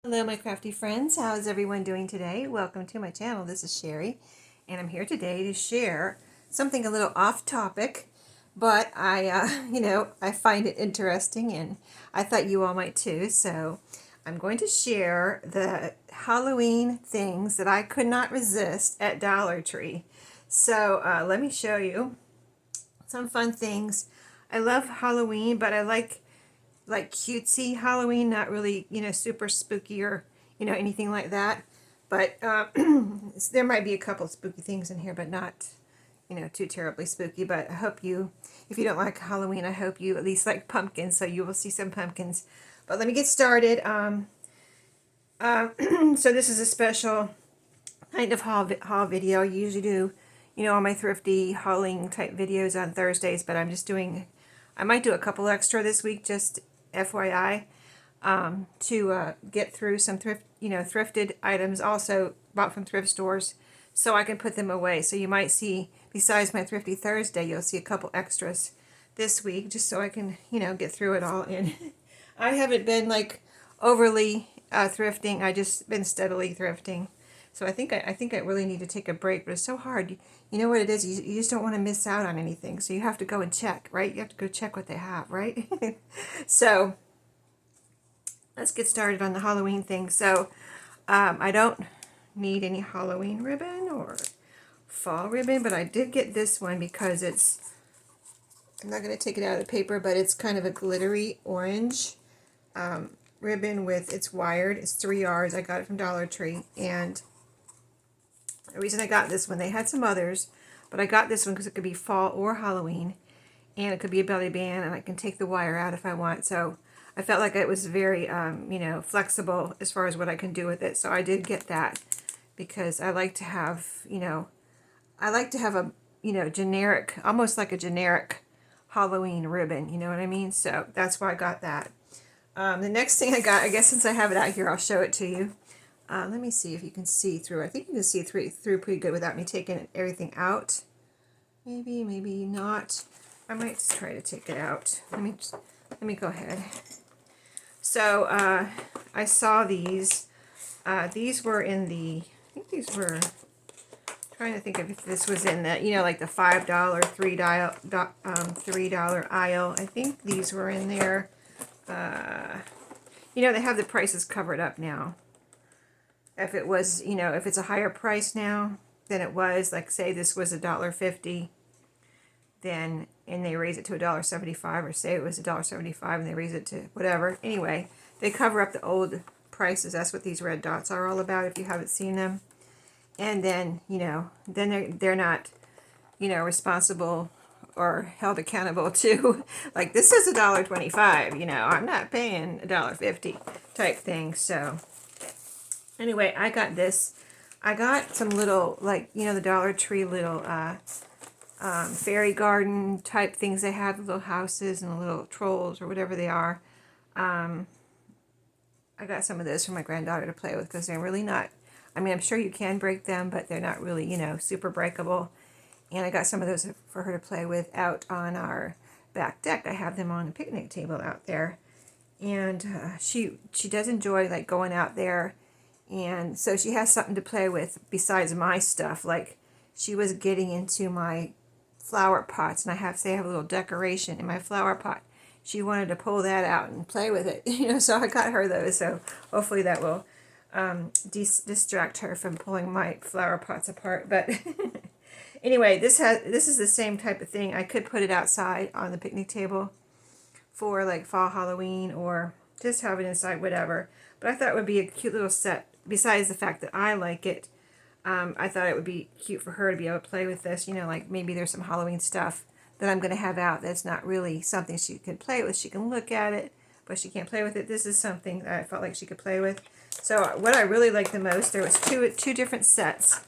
Hello my crafty friends, how is everyone doing today? Welcome to my channel. This is Sheree and I'm here today to share something a little off topic, but I find it interesting and I thought you all might too. So I'm going to share the Halloween things that I could not resist at Dollar Tree. So let me show you some fun things. I love Halloween, but I like cutesy Halloween, not really, super spooky or, anything like that. But there might be a couple spooky things in here, but not, too terribly spooky. But I hope you, if you don't like Halloween, I hope you at least like pumpkins, so you will see some pumpkins. But let me get started. So this is a special kind of haul video. I usually do, all my thrifty hauling type videos on Thursdays, but I'm just doing, I might do a couple extra this week, just FYI, to get through some thrifted items, also bought from thrift stores, so I can put them away. So you might see, besides my Thrifty Thursday, you'll see a couple extras this week, just so I can, get through it all. And I haven't been like overly thrifting. I just been steadily thrifting. So I think I really need to take a break, but it's so hard. You know what it is? You just don't want to miss out on anything. So you have to go and check, right? You have to go check what they have, right? So let's get started on the Halloween thing. So I don't need any Halloween ribbon or fall ribbon, but I did get this one because I'm not going to take it out of the paper, but it's kind of a glittery orange ribbon it's wired. It's 3 yards. I got it from Dollar Tree, and the reason I got this one, they had some others, but I got this one because it could be fall or Halloween, and it could be a belly band, and I can take the wire out if I want. So I felt like it was very, flexible as far as what I can do with it. So I did get that because I like to have, a, generic, almost like a generic Halloween ribbon. You know what I mean? So that's why I got that. The next thing I got, I guess since I have it out here, I'll show it to you. Let me see if you can see through. I think you can see through pretty good without me taking everything out. Maybe, maybe not. I might try to take it out. Let me go ahead. So I saw these. These were in the. I think these were. Trying to think of if this was in the, like the $5, $3 aisle. I think these were in there. They have the prices covered up now. If it was, if it's a higher price now than it was, like say this was $1.50, then, and they raise it to $1.75, or say it was $1.75 and they raise it to whatever. Anyway, they cover up the old prices. That's what these red dots are all about, if you haven't seen them. And then, then they're not, responsible or held accountable to, like, this is $1.25, I'm not paying $1.50 type thing. So anyway, I got this. I got some little, like, the Dollar Tree little fairy garden type things they have, the little houses and the little trolls or whatever they are. I got some of those for my granddaughter to play with because they're really not, I mean, I'm sure you can break them, but they're not really, super breakable. And I got some of those for her to play with out on our back deck. I have them on a picnic table out there. And she does enjoy, like, going out there. And so she has something to play with besides my stuff. Like, she was getting into my flower pots. And I have a little decoration in my flower pot. She wanted to pull that out and play with it. So I got her those. So hopefully that will distract her from pulling my flower pots apart. But anyway, this is the same type of thing. I could put it outside on the picnic table for like fall Halloween, or just have it inside, whatever. But I thought it would be a cute little set. Besides the fact that I like it, I thought it would be cute for her to be able to play with this. Like maybe there's some Halloween stuff that I'm going to have out that's not really something she can play with. She can look at it, but she can't play with it. This is something that I felt like she could play with. So what I really liked the most, there was two different sets.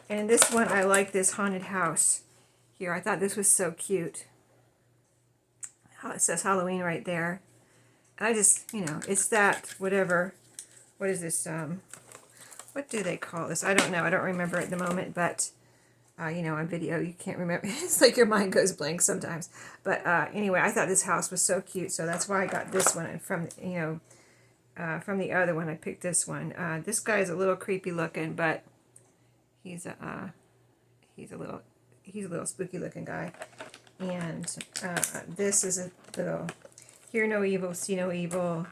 And in this one, I like this haunted house here. I thought this was so cute. It says Halloween right there. And I just, it's that, whatever. What is this? What do they call this? I don't know. I don't remember at the moment, but, on video, you can't remember. It's like your mind goes blank sometimes. But anyway, I thought this house was so cute, so that's why I got this one from, from the other one, I picked this one. This guy is a little creepy looking, but he's a little spooky looking guy. And this is a little hear no evil, see no evil.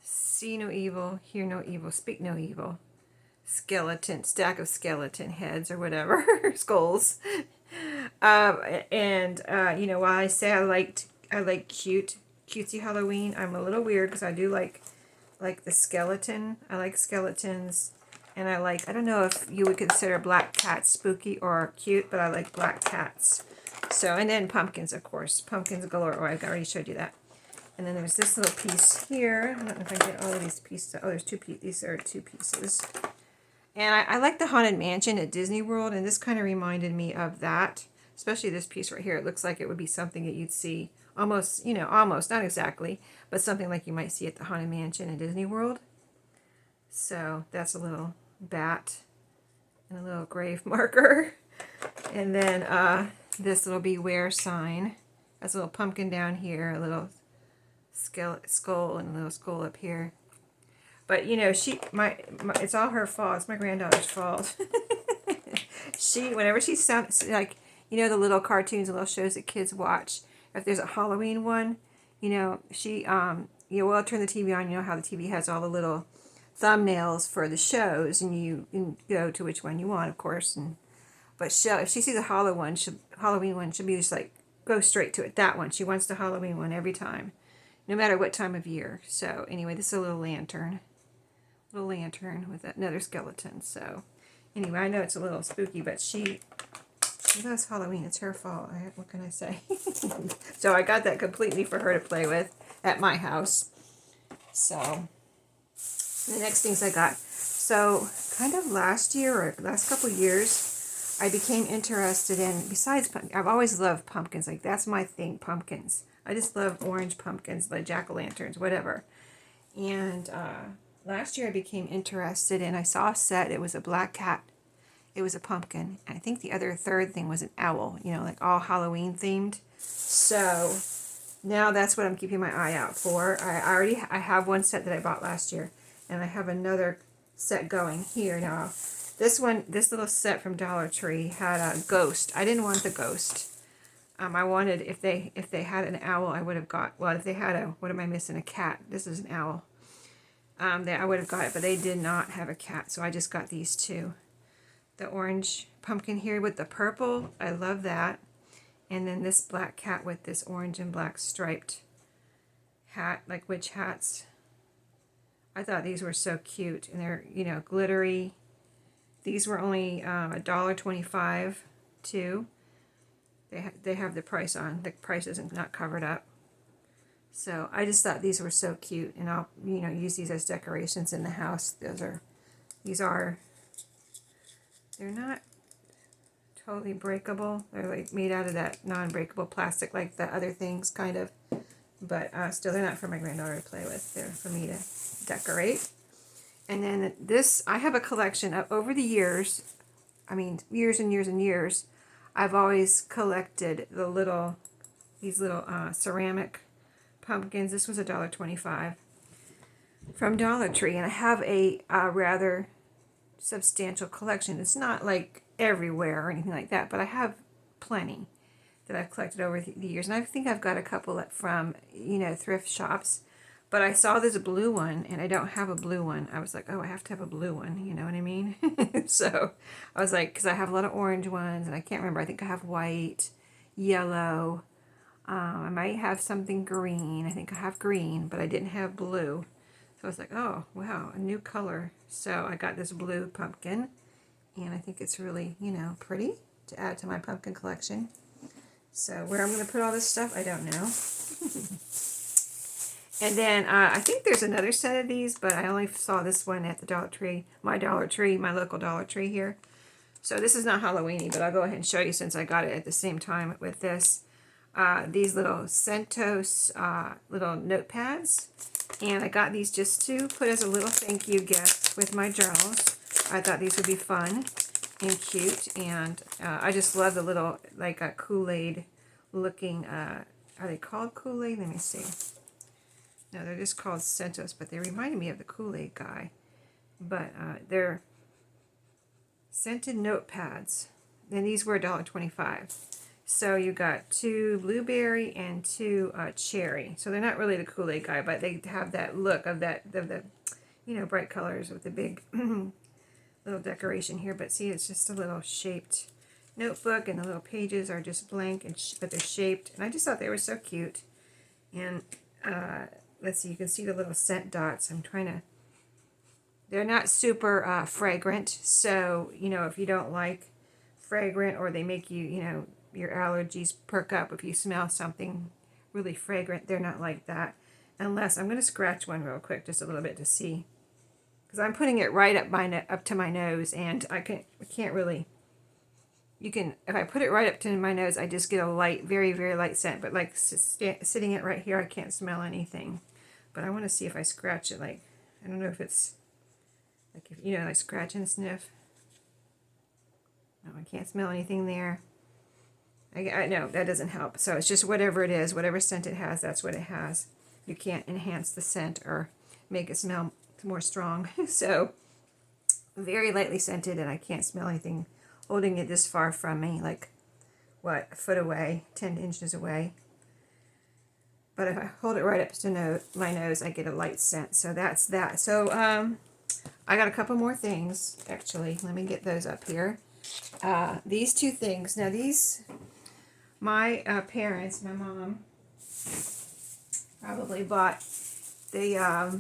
See no evil, hear no evil, speak no evil. Skeleton, stack of skeleton heads or whatever, skulls. You know, while I say I like cutesy Halloween, I'm a little weird because I do like the skeleton. I like skeletons, and I don't know if you would consider black cats spooky or cute, but I like black cats. So, and then pumpkins, of course, pumpkins galore. Oh, I already showed you that. And then there's this little piece here. I don't know if I can get all of these pieces. Oh, there's two pieces. These are two pieces. And I like the Haunted Mansion at Disney World, and this kind of reminded me of that. Especially this piece right here. It looks like it would be something that you'd see almost, you know, almost, not exactly, but something like you might see at the Haunted Mansion at Disney World. So that's a little bat and a little grave marker. And then this little beware sign. That's a little pumpkin down here, a little skull and a little skull up here. But you know, it's all her fault. It's my granddaughter's fault. Whenever she sounds like, you know, the little cartoons, the little shows that kids watch. If there's a Halloween one, you know, we'll turn the TV on. You know how the TV has all the little thumbnails for the shows, and you can go to which one you want, of course. But if she sees a Halloween one, she'll be just like, go straight to it. That one. She wants the Halloween one every time, no matter what time of year. So anyway, this is a little lantern with another skeleton. So anyway, I know it's a little spooky, but she loves Halloween. It's her fault. What can I say? So I got that completely for her to play with at my house. So the next things I got. So kind of last year or last couple years, I became interested in, besides, I've always loved pumpkins. Like, that's my thing, pumpkins. I just love orange pumpkins, like jack-o'-lanterns, whatever. And last year I became interested in, I saw a set. It was a black cat. It was a pumpkin. And I think the other third thing was an owl, you know, like all Halloween themed. So now that's what I'm keeping my eye out for. I have one set that I bought last year, and I have another set going here now. This little set from Dollar Tree had a ghost. I didn't want the ghost. I wanted, if they had an owl, I would have got, well, if they had what am I missing? A cat. This is an owl. I would have got it, but they did not have a cat, so I just got these two. The orange pumpkin here with the purple, I love that. And then this black cat with this orange and black striped hat, like witch hats. I thought these were so cute, and they're, you know, glittery. These were only $1.25 too. They have the price on. The price isn't not covered up. So I just thought these were so cute, and I'll, you know, use these as decorations in the house. They're not totally breakable. They're like made out of that non-breakable plastic like the other things, kind of. But still, they're not for my granddaughter to play with. They're for me to decorate. And then this, I have a collection of, over the years, I mean, years and years and years, I've always collected these little ceramic pumpkins. This was $1.25 from Dollar Tree, and I have a rather substantial collection. It's not like everywhere or anything like that, but I have plenty that I've collected over the years, and I think I've got a couple from, you know, thrift shops. But I saw there's a blue one, and I don't have a blue one. I was like, oh, I have to have a blue one, you know what I mean? So I was like, because I have a lot of orange ones, and I can't remember. I think I have white, yellow. I might have something green. I think I have green, but I didn't have blue. So I was like, oh, wow, a new color. So I got this blue pumpkin, and I think it's really, you know, pretty to add to my pumpkin collection. So where I'm going to put all this stuff, I don't know. And then I think there's another set of these, but I only saw this one at the Dollar Tree, my local Dollar Tree here. So this is not Halloween-y, but I'll go ahead and show you since I got it at the same time with this. These little Centos little notepads. And I got these just to put as a little thank you gift with my journals. I thought these would be fun and cute. And I just love the little, like a Kool-Aid looking, are they called Kool-Aid? Let me see. No, they're just called Centos, but they reminded me of the Kool-Aid guy. But they're scented notepads. And these were $1.25. So you got 2 blueberry and 2 cherry. So they're not really the Kool-Aid guy, but they have that look of the bright colors with the big little decoration here. But see, it's just a little shaped notebook, and the little pages are just blank, but they're shaped. And I just thought they were so cute. And let's see, you can see the little scent dots. They're not super fragrant. So, if you don't like fragrant, or they make you, your allergies perk up if you smell something really fragrant, they're not like that. Unless, I'm going to scratch one real quick, just a little bit to see. Because I'm putting it right up to my nose, and I can't really, if I put it right up to my nose, I just get a light, very, very light scent. But like sitting it right here, I can't smell anything. But I want to see if I scratch it, like, I don't know if it's, like, like scratch and sniff. No, I can't smell anything there. I know that doesn't help. So it's just whatever it is, whatever scent it has, that's what it has. You can't enhance the scent or make it smell more strong. So very lightly scented, and I can't smell anything holding it this far from me, like what, a foot away, 10 inches away. But if I hold it right up to my nose, I get a light scent. So that's that. So I got a couple more things, actually. Let me get those up here. These 2 things. Now these, my parents, my mom, probably bought. They are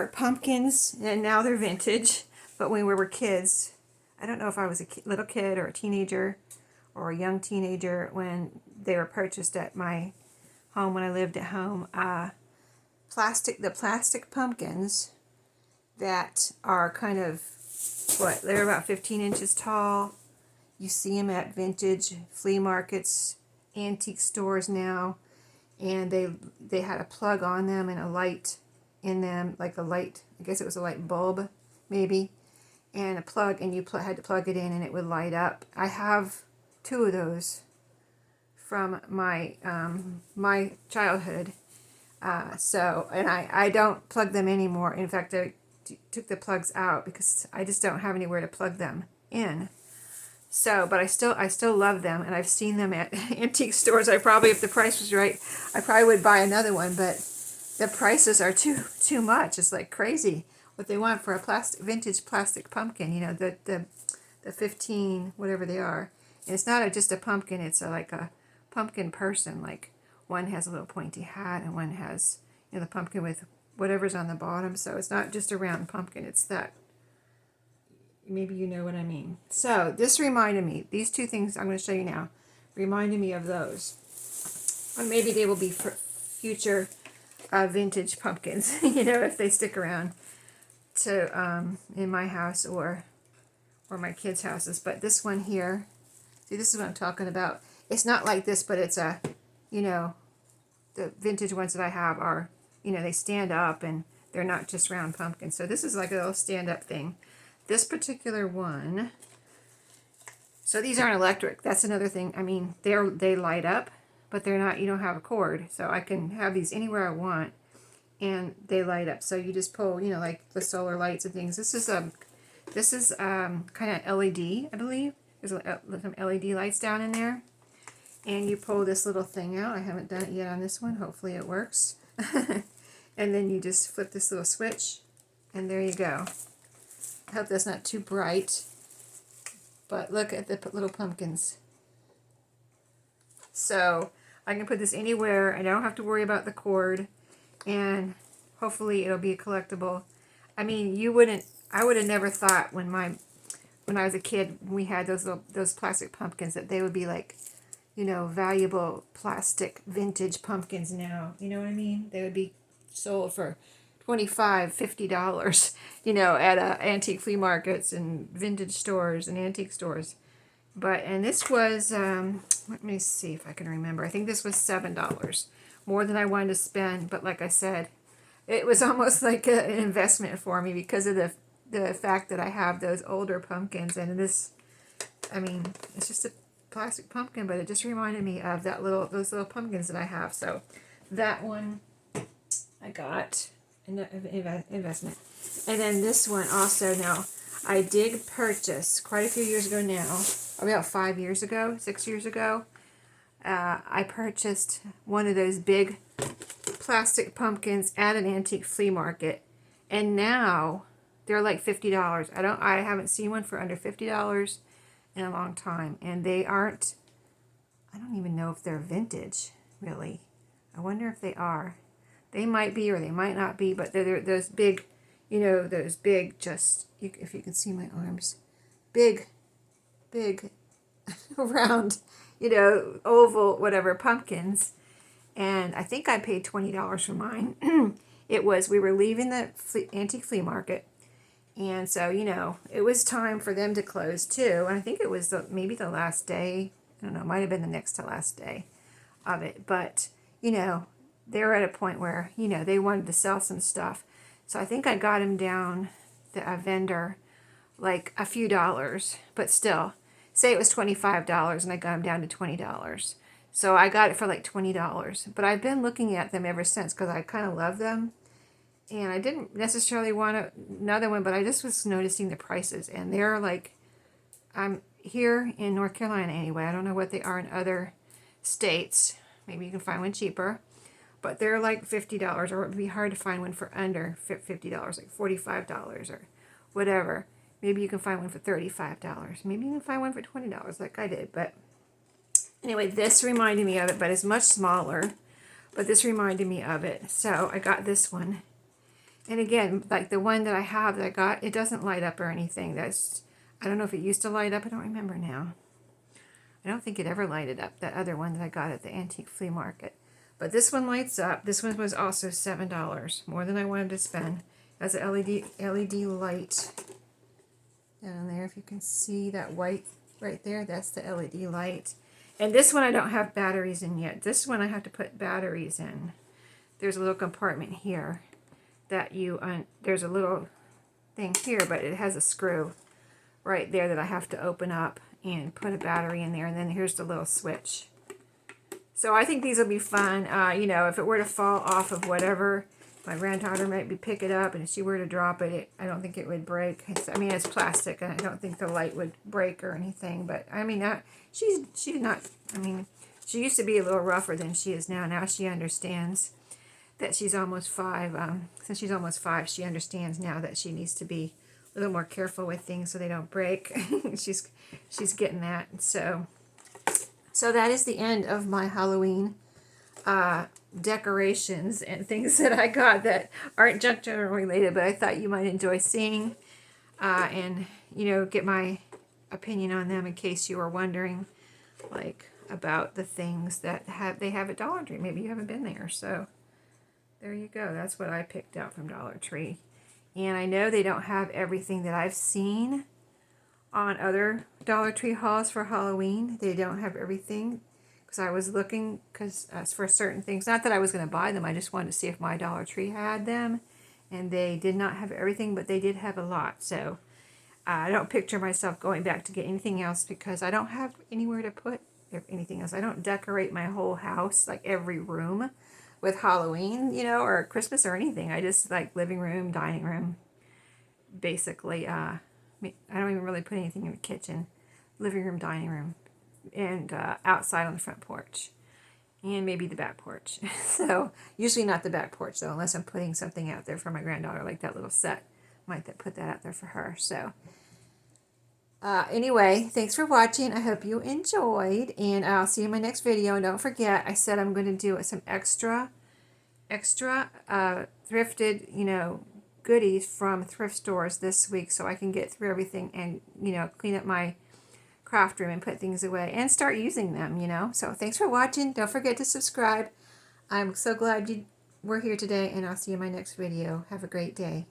pumpkins, and now they're vintage. But when we were kids, I don't know if I was a little kid or a teenager or a young teenager when they were purchased at my home when I lived at home. The plastic pumpkins that are kind of, they're about 15 inches tall. You see them at vintage flea markets, antique stores now, and they had a plug on them and a light in them, like a light, I guess it was a light bulb, maybe, and a plug, and you had to plug it in and it would light up. I have 2 of those from my my childhood. And I don't plug them anymore. In fact, I took the plugs out because I just don't have anywhere to plug them in. So, but I still love them, and I've seen them at antique stores. I probably, if the price was right, I probably would buy another one, but the prices are too much. It's like crazy what they want for a vintage plastic pumpkin. The 15, whatever they are. And it's not just a pumpkin, it's like a pumpkin person. Like, one has a little pointy hat, and one has, the pumpkin with whatever's on the bottom. So it's not just a round pumpkin, it's that. Maybe you know what I mean. So this reminded me, these 2 things I'm going to show you now, reminded me of those. Or maybe they will be for future vintage pumpkins, if they stick around to in my house or my kids' houses. But this one here, see, this is what I'm talking about. It's not like this, but it's the vintage ones that I have are, they stand up, and they're not just round pumpkins. So this is like a little stand-up thing. This particular one, so these aren't electric. That's another thing. I mean, they light up, but they're not, you don't have a cord. So I can have these anywhere I want, and they light up. So you just pull, like the solar lights and things. This is kind of LED, I believe. There's some LED lights down in there. And you pull this little thing out. I haven't done it yet on this one. Hopefully it works. And then you just flip this little switch, and there you go. I hope that's not too bright, but look at the little pumpkins. So I can put this anywhere. I don't have to worry about the cord, and hopefully it'll be a collectible. I mean, I would have never thought when I was a kid, when we had those plastic pumpkins, that they would be like, valuable plastic vintage pumpkins now. You know what I mean? They would be sold for $25, $50, at antique flea markets and vintage stores and antique stores. And this was, let me see if I can remember. I think this was $7, more than I wanted to spend. But like I said, it was almost like an investment for me because of the fact that I have those older pumpkins. And this, I mean, it's just a plastic pumpkin, but it just reminded me of those little pumpkins that I have. So that one got an investment. And then this one also. Now, I did purchase quite a few years ago now, about 5 years ago, 6 years ago. I purchased one of those big plastic pumpkins at an antique flea market, and now they're like $50. I haven't seen one for under $50 in a long time, and they aren't. I don't even know if they're vintage, really. I wonder if they are. They might be, or they might not be, but they're those big, those big, just, if you can see my arms, big, round, oval, whatever, pumpkins. And I think I paid $20 for mine. We were leaving the antique flea market. And so, it was time for them to close too. And I think it was maybe the last day. I don't know, it might have been the next to last day of it. But, they were at a point where, they wanted to sell some stuff. So I think I got him down, a vendor, like a few dollars. But still, say it was $25 and I got him down to $20. So I got it for like $20. But I've been looking at them ever since because I kind of love them. And I didn't necessarily want another one, but I just was noticing the prices. And they're like, I'm here in North Carolina anyway. I don't know what they are in other states. Maybe you can find one cheaper. But they're like $50, or it would be hard to find one for under $50, like $45 or whatever. Maybe you can find one for $35. Maybe you can find one for $20 like I did. But anyway, this reminded me of it, but it's much smaller. But this reminded me of it. So I got this one. And again, like the one that I have that I got, it doesn't light up or anything. I don't know if it used to light up. I don't remember now. I don't think it ever lighted up, that other one that I got at the antique flea market. But this one lights up. This one was also $7, more than I wanted to spend. It has an LED light down there. If you can see that white right there, that's the LED light. And this one I don't have batteries in yet. This one I have to put batteries in. There's a little compartment here that there's a little thing here, but it has a screw right there that I have to open up and put a battery in there. And then here's the little switch. So I think these will be fun. If it were to fall off of whatever, my granddaughter might pick it up, and if she were to drop it, I don't think it would break. It's plastic, and I don't think the light would break or anything. But she's not. She used to be a little rougher than she is now. Now she understands that she's almost 5. Since she's almost 5, she understands now that she needs to be a little more careful with things so they don't break. she's getting that. So that is the end of my Halloween decorations and things that I got that aren't junk journal related, but I thought you might enjoy seeing and get my opinion on them in case you were wondering, like, about the things that they have at Dollar Tree. Maybe you haven't been there. So there you go. That's what I picked out from Dollar Tree. And I know they don't have everything that I've seen on other Dollar Tree hauls for Halloween. They don't have everything, because I was looking for certain things. Not that I was going to buy them. I just wanted to see if my Dollar Tree had them. And they did not have everything, but they did have a lot. So I don't picture myself going back to get anything else because I don't have anywhere to put anything else. I don't decorate my whole house, like every room, with Halloween, or Christmas or anything. I just like living room, dining room, basically. I don't even really put anything in the kitchen. Living room, dining room, and outside on the front porch, and maybe the back porch. So usually not the back porch though, unless I'm putting something out there for my granddaughter, like that little set. Might put that out there for her. So anyway, thanks for watching. I hope you enjoyed, and I'll see you in my next video. And don't forget, I said I'm going to do some extra thrifted, goodies from thrift stores this week, so I can get through everything and, clean up my craft room and put things away and start using them, So thanks for watching. Don't forget to subscribe. I'm so glad you were here today, and I'll see you in my next video. Have a great day.